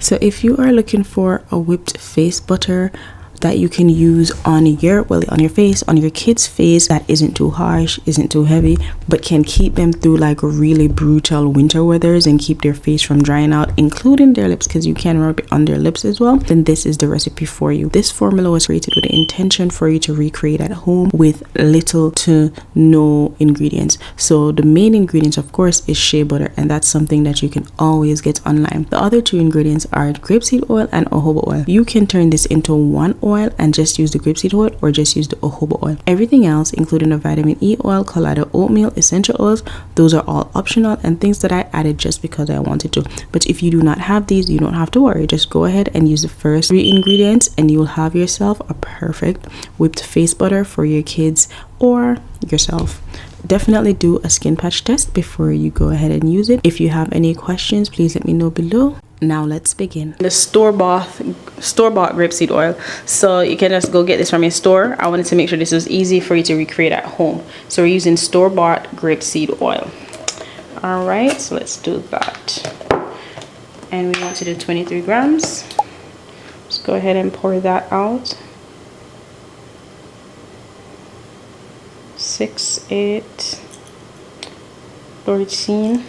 So if you are looking for a whipped face butter that you can use on your face, on your kid's face, that isn't too harsh, isn't too heavy, but can keep them through like really brutal winter weathers and keep their face from drying out, including their lips, because you can rub it on their lips as well, then this is the recipe for you. This formula was created with the intention for you to recreate at home with little to no ingredients. So the main ingredients, of course, is shea butter, and that's something that you can always get online. The other two ingredients are grapeseed oil and jojoba oil. You can turn this into one oil and just use the grapeseed oil, or just use the jojoba oil. Everything else, including the vitamin E oil, colloidal oatmeal, essential oils, those are all optional and things that I added just because I wanted to. But if you do not have these, you don't have to worry. Just go ahead and use the first 3 ingredients and you will have yourself a perfect whipped face butter for your kids or yourself. Definitely do a skin patch test before you go ahead and use it. If you have any questions, please let me know below. Now let's begin. The store-bought grapeseed oil, so you can just go get this from your store. I wanted to make sure this was easy for you to recreate at home, so we're using store-bought grapeseed oil. All right, so let's do that. And we want to do 23 grams. Just go ahead and pour that out. 6, 8, 14.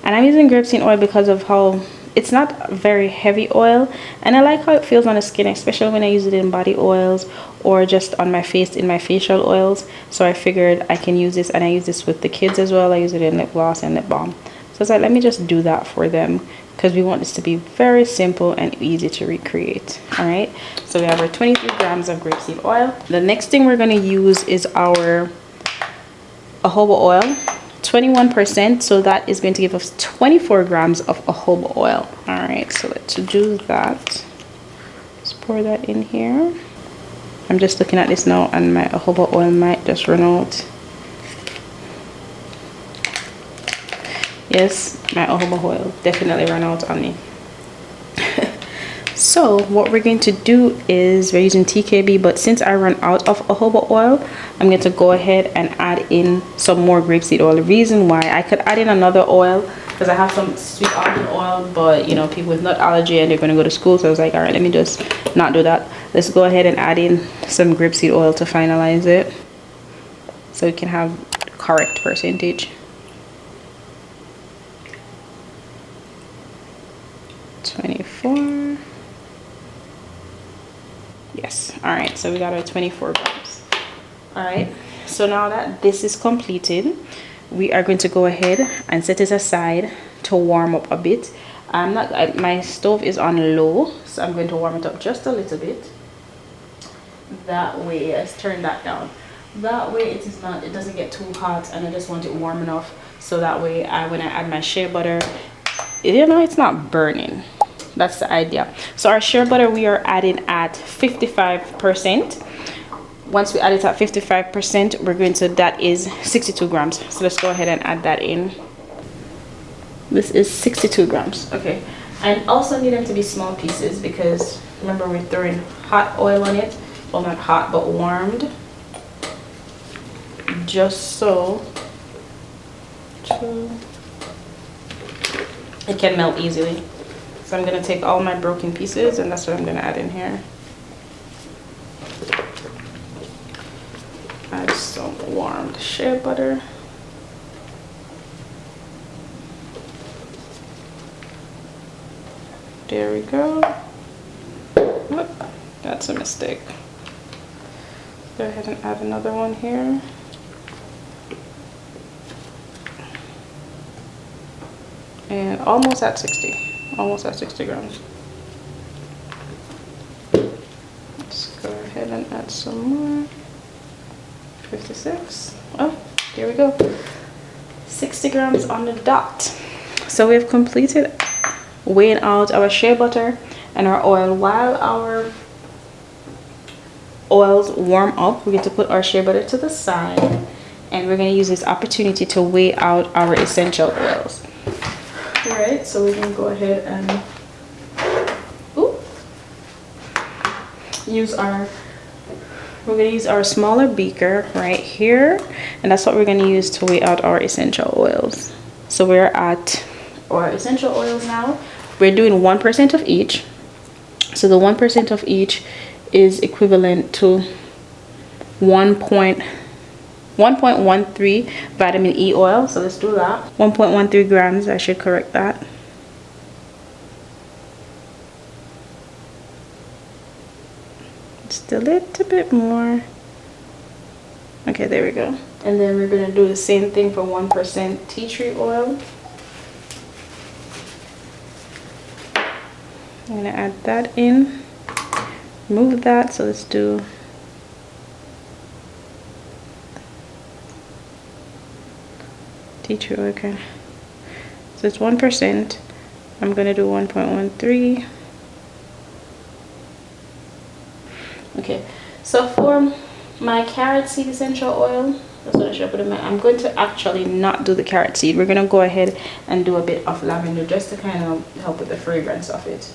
And I'm using grapeseed oil because of how it's not very heavy oil, and I like how it feels on the skin, especially when I use it in body oils or just on my face in my facial oils. So I figured I can use this, and I use this with the kids as well. I use it in lip gloss and lip balm. So it's like, let me just do that for them because we want this to be very simple and easy to recreate. All right, so we have our 23 grams of grapeseed oil. The next thing we're going to use is our jojoba oil, 21%, so that is going to give us 24 grams of jojoba oil. All right, so let's do that. Let's pour that in here. I'm just looking at this now, and my jojoba oil might just run out. Yes, my jojoba oil definitely ran out on me. So what we're going to do is we're using TKB, but since I run out of jojoba oil, I'm going to go ahead and add in some more grapeseed oil. The reason why, I could add in another oil because I have some sweet almond oil, but you know, people with nut allergy and they're going to go to school, so I was like, all right, let me just not do that. Let's go ahead and add in some grapeseed oil to finalize it so we can have correct percentage. 24. Yes. All right, so we got our 24 grams. All right, so now that this is completed, we are going to go ahead and set it aside to warm up a bit. My stove is on low, so I'm going to warm it up just a little bit. That way, let's turn that down. That way it doesn't get too hot, and I just want it warm enough so that way when I add my shea butter, you know, it's not burning. That's the idea. So our shea butter, we are adding at 55%. Once we add it at 55%, we're going to, that is 62 grams. So let's go ahead and add that in. This is 62 grams. Okay. And also need them to be small pieces because remember, we're throwing hot oil on it. Well, not hot, but warmed. Just so it can melt easily. So I'm going to take all my broken pieces, and that's what I'm going to add in here. Add some warmed shea butter. There we go. Whoop, that's a mistake. Go ahead and add another one here. And almost at 60 grams. Let's go ahead and add some more. 56. Oh, there we go. 60 grams on the dot. So we've completed weighing out our shea butter and our oil. While our oils warm up, we're going to put our shea butter to the side, and we're going to use this opportunity to weigh out our essential oils. Right, so we're going to go ahead and we're going to use our smaller beaker right here, and that's what we're going to use to weigh out our essential oils. So we're at our essential oils now. we're doing 1% of each. So the 1% of each is equivalent to 1.13 vitamin E oil. So let's do that. 1.13 grams, I should correct that. Just a little bit more. Okay, there we go. And then we're gonna do the same thing for 1% tea tree oil. I'm gonna add that in, move that. So let's do tea tree oil. Okay, so it's 1%. I'm gonna do 1.13. Okay, so for my carrot seed essential oil, that's what I should put in my, I'm going to actually not do the carrot seed. We're gonna go ahead and do a bit of lavender just to kind of help with the fragrance of it.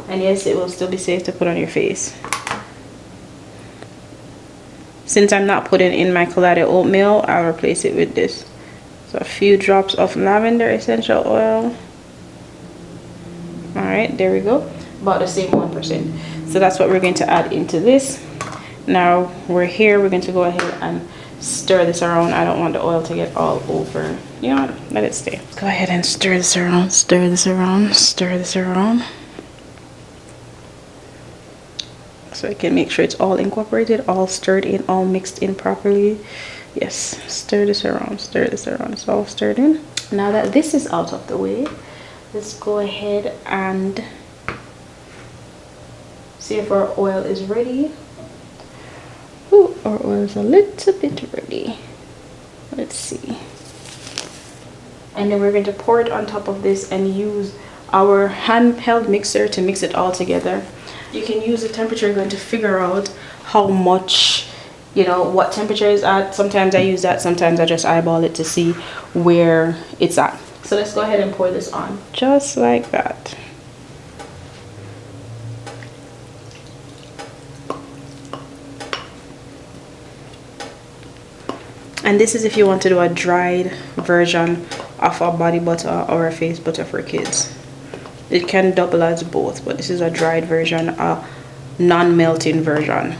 And yes, it will still be safe to put on your face. Since I'm not putting in my Colloidal Oatmeal, I'll replace it with this. So a few drops of lavender essential oil. All right, there we go. About the same 1%. So that's what we're going to add into this. Now we're here, we're going to go ahead and stir this around. I don't want the oil to get all over. You know what? Let it stay. Go ahead and stir this around, stir this around, stir this around. So I can make sure it's all incorporated, all stirred in, all mixed in properly. Yes, stir this around, stir this around. It's all stirred in. Now that this is out of the way, let's go ahead and see if our oil is ready. Ooh, our oil is a little bit ready. Let's see. And then we're going to pour it on top of this and use our handheld mixer to mix it all together. You can use the temperature. You're going to figure out how much, you know, what temperature is at. Sometimes I use that, sometimes I just eyeball it to see where it's at. So let's go ahead and pour this on just like that. And this is if you want to do a dried version of a body butter or a face butter for kids. It can double as both, but this is a dried version, a non-melting version.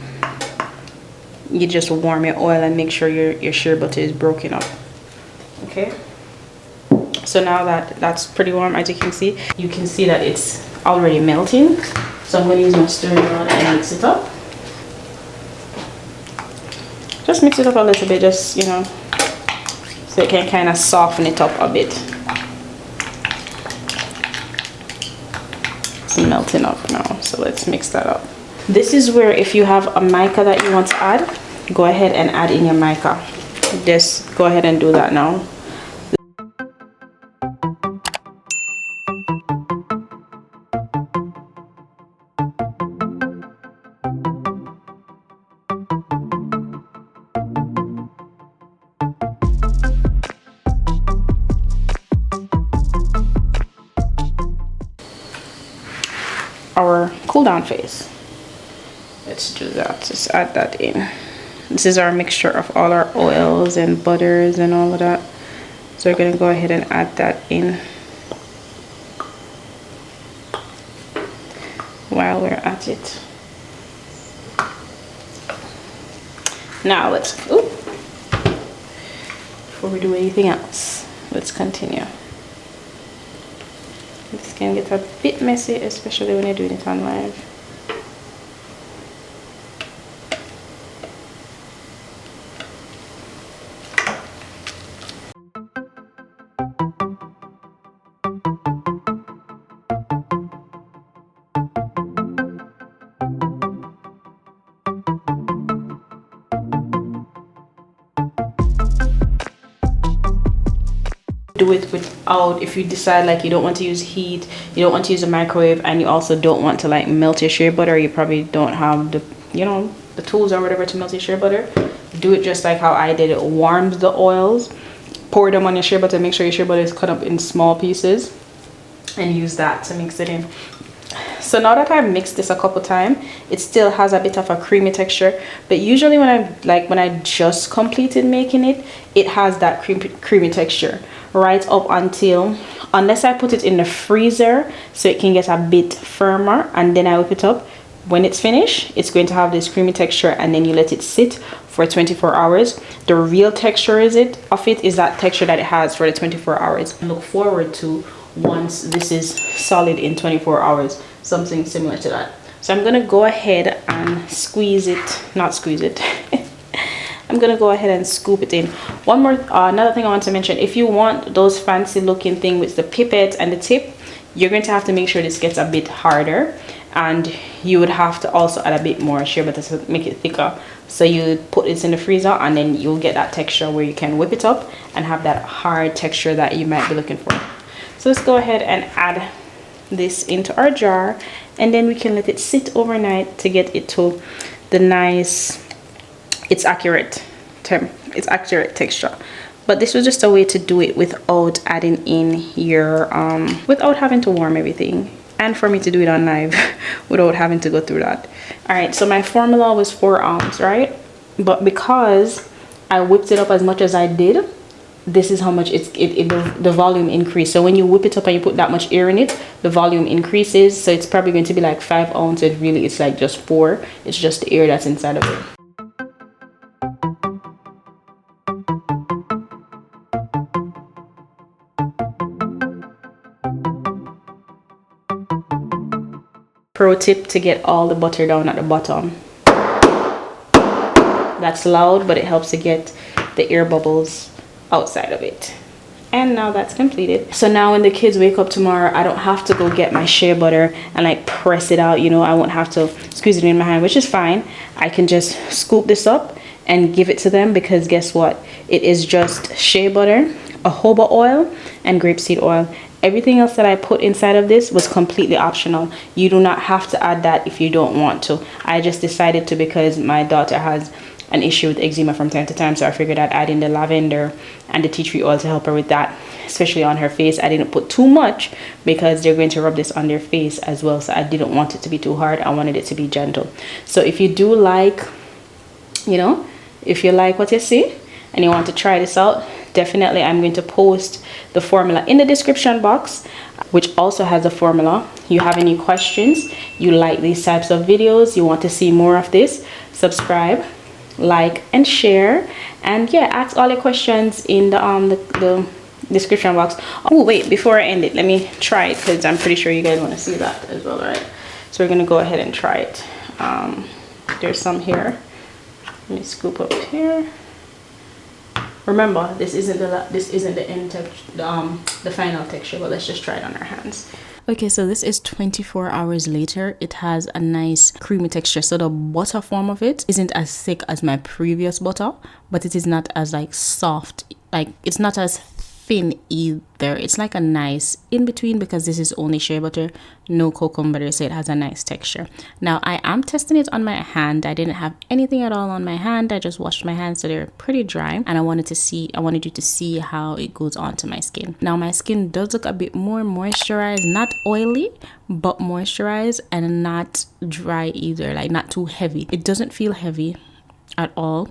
You just warm your oil and make sure your shea butter is broken up. Okay, so now that that's pretty warm, as you can see that it's already melting. So I'm going to use my stirring rod and mix it up. Just mix it up a little bit, just, you know, so it can kind of soften it up a bit. It's melting up now, so let's mix that up. This is where if you have a mica that you want to add, go ahead and add in your mica. Just go ahead and do that now. Our cool down phase. Let's do that. Just add that in. This is our mixture of all our oils and butters and all of that. So we're going to go ahead and add that in while we're at it. Now let's, before we do anything else, let's continue. This can get a bit messy, especially when you're doing it on live. Do it without, if you decide like you don't want to use heat, you don't want to use a microwave, and you also don't want to like melt your shea butter, you probably don't have the, you know, the tools or whatever to melt your shea butter, do it just like how I did. It warms the oils, pour them on your shea butter, make sure your shea butter is cut up in small pieces, and use that to mix it in. So now that I've mixed this a couple times, it still has a bit of a creamy texture, but usually when I just completed making it, it has that creamy texture right up until, unless I put it in the freezer so it can get a bit firmer, and then I whip it up. When it's finished, it's going to have this creamy texture, and then you let it sit for 24 hours. The real texture of it is that texture that it has for the 24 hours. Look forward to once this is solid in 24 hours, something similar to that. So I'm gonna go ahead and I'm gonna go ahead and scoop it in. One more another thing I want to mention, if you want those fancy looking thing with the pipette and the tip, you're going to have to make sure this gets a bit harder, and you would have to also add a bit more shea butter to make it thicker. So you put this in the freezer, and then you'll get that texture where you can whip it up and have that hard texture that you might be looking for. So let's go ahead and add this into our jar, and then we can let it sit overnight to get it to the nice, it's accurate texture. But this was just a way to do it without adding in your without having to warm everything, and for me to do it on live without having to go through that. All right, so my formula was 4 ounces, right? But because I whipped it up as much as I did, this is how much the volume increased. So when you whip it up and you put that much air in it, the volume increases. So it's probably going to be like 5 ounces. Really, it's like just 4. It's just the air that's inside of it. Pro tip to get all the butter down at the bottom. That's loud, but it helps to get the air bubbles outside of it. And now that's completed. So now when the kids wake up tomorrow, I don't have to go get my shea butter and like press it out, you know. I won't have to squeeze it in my hand, which is fine. I can just scoop this up and give it to them, because guess what? It is just shea butter, jojoba oil, and grapeseed oil. Everything else that I put inside of this was completely optional. You do not have to add that if you don't want to. I just decided to, because my daughter has an issue with eczema from time to time, so I figured I'd add in the lavender and the tea tree oil to help her with that, especially on her face. I didn't put too much because they're going to rub this on their face as well, so I didn't want it to be too hard. I wanted it to be gentle. So if you do like, you know, if you like what you see and you want to try this out, definitely I'm going to post the formula in the description box, which also has a formula. You have any questions, you like these types of videos, you want to see more of this, subscribe, like, and share. And yeah, ask all your questions in the description box. Oh wait, before I end it, let me try it, because I'm pretty sure you guys want to see that as well, right? So we're gonna go ahead and try it. There's some here. Let me scoop up here. Remember, this isn't the end texture, the final texture, but let's just try it on our hands. Okay, so this is 24 hours later. It has a nice creamy texture. So the butter form of it isn't as thick as my previous butter, but it is not as like soft, like it's not as thin either. It's like a nice in between, because this is only shea butter, no cocoa butter, so it has a nice texture. Now I am testing it on my hand. I didn't have anything at all on my hand. I just washed my hands, so they're pretty dry, and I wanted you to see how it goes onto my skin. Now my skin does look a bit more moisturized, not oily, but moisturized, and not dry either, like not too heavy. It doesn't feel heavy at all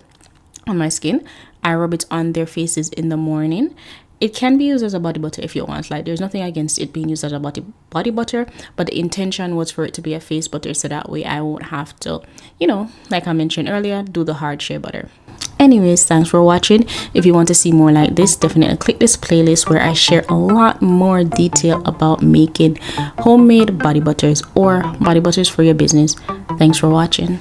on my skin. I rub it on their faces in the morning. It can be used as a body butter if you want. Like, there's nothing against it being used as a body butter, but the intention was for it to be a face butter, so that way I won't have to, you know, like I mentioned earlier, do the hard shea butter. Anyways, thanks for watching. If you want to see more like this, definitely click this playlist where I share a lot more detail about making homemade body butters or body butters for your business. Thanks for watching.